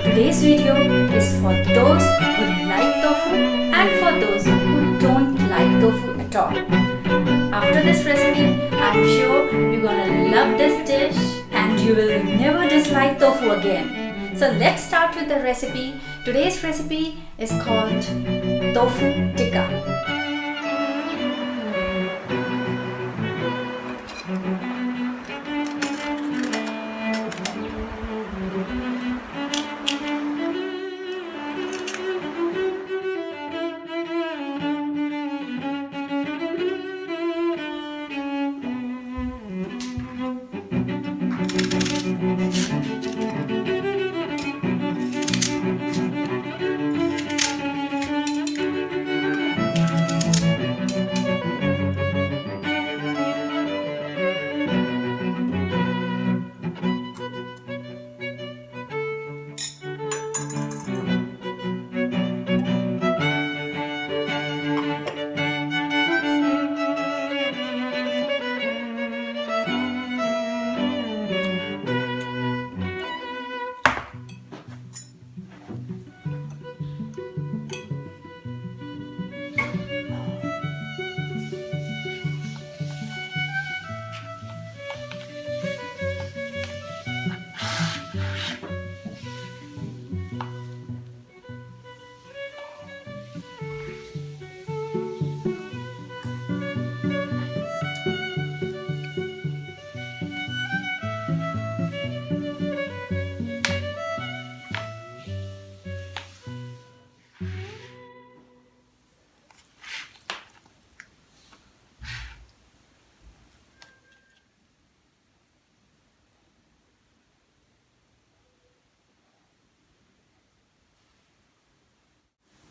Today's video is for those who like tofu and for those who don't like tofu at all. After this recipe, I'm sure you're gonna love this dish and you will never dislike tofu again. So let's start with the recipe. Today's recipe is called tofu tikka.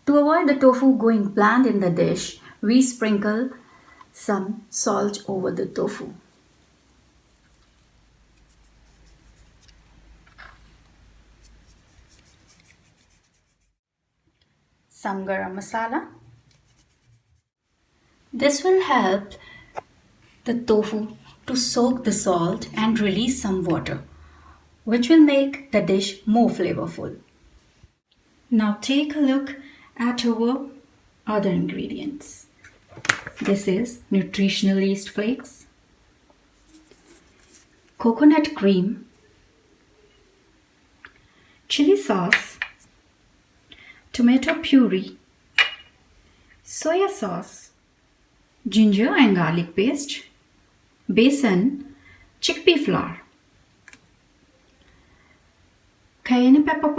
To avoid the tofu going bland in the dish, we sprinkle some salt over the tofu. Some garam masala. This will help the tofu to soak the salt and release some water, which will make the dish more flavorful. Now take a look at our other ingredients. This is nutritional yeast flakes, coconut cream, chili sauce, tomato puree, soya sauce, ginger and garlic paste, besan, chickpea flour, cayenne pepper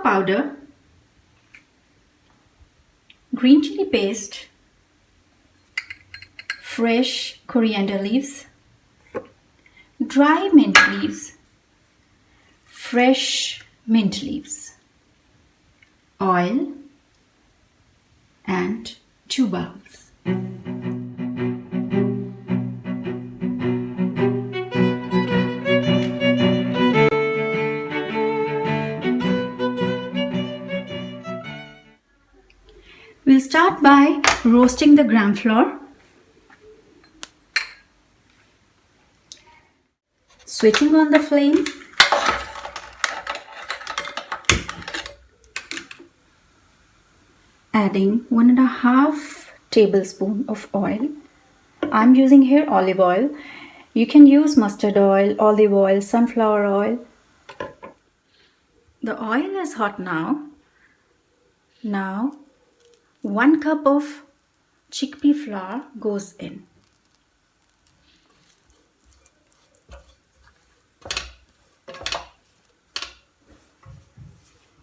powder, green chili paste, fresh coriander leaves, dry mint leaves, fresh mint leaves, oil, and 2 bowls. We'll start by roasting the gram flour. Switching on the flame. Adding 1.5 tablespoon of oil. I'm using here olive oil. You can use mustard oil, olive oil, sunflower oil. The oil is hot now. Now 1 cup of chickpea flour goes in.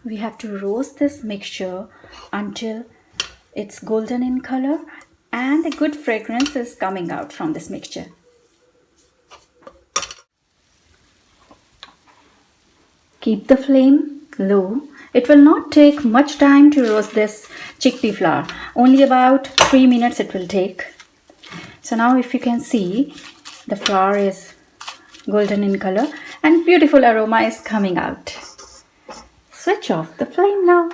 We have to roast this mixture until it's golden in color and a good fragrance is coming out from this mixture. Keep the flame low. It will not take much time to roast this chickpea flour. Only about 3 minutes it will take. So now if you can see, the flour is golden in color and beautiful aroma is coming out. Switch off the flame now.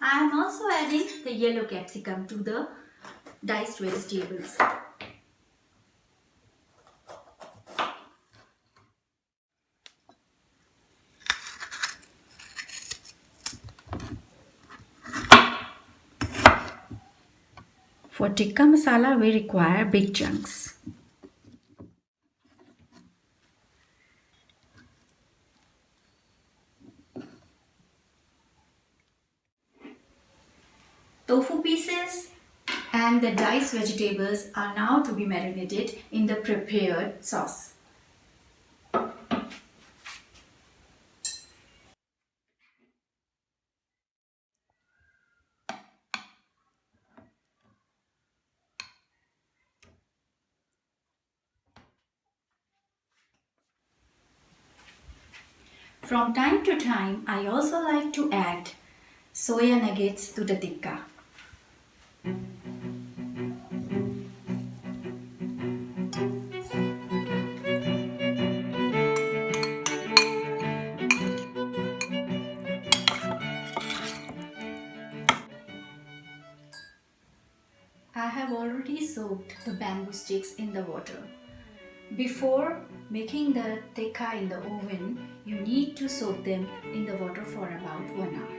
I am also adding the yellow capsicum to the diced vegetables. For tikka masala, we require big chunks. Tofu pieces and the diced vegetables are now to be marinated in the prepared sauce. From time to time, I also like to add soya nuggets to the tikka. I have already soaked the bamboo sticks in the water. Before making the tikka in the oven, you need to soak them in the water for about 1 hour.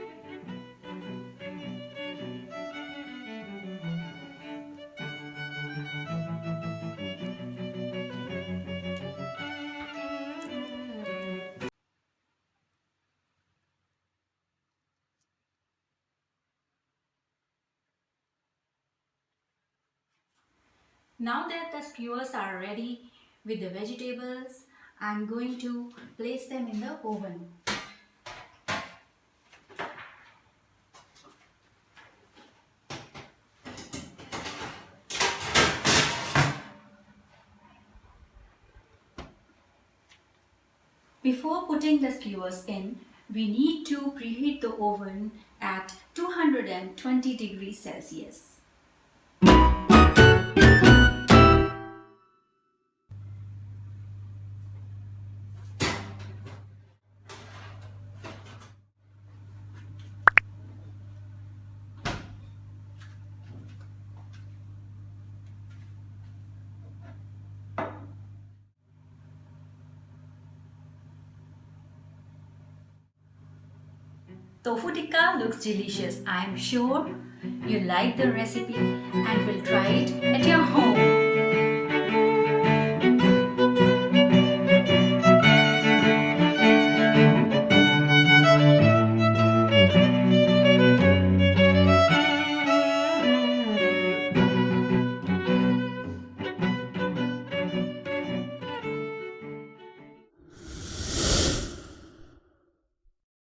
Now that the skewers are ready with the vegetables, I'm going to place them in the oven. Before putting the skewers in, we need to preheat the oven at 220 degrees Celsius. Tofu tikka looks delicious. I am sure you like the recipe and will try it at your home.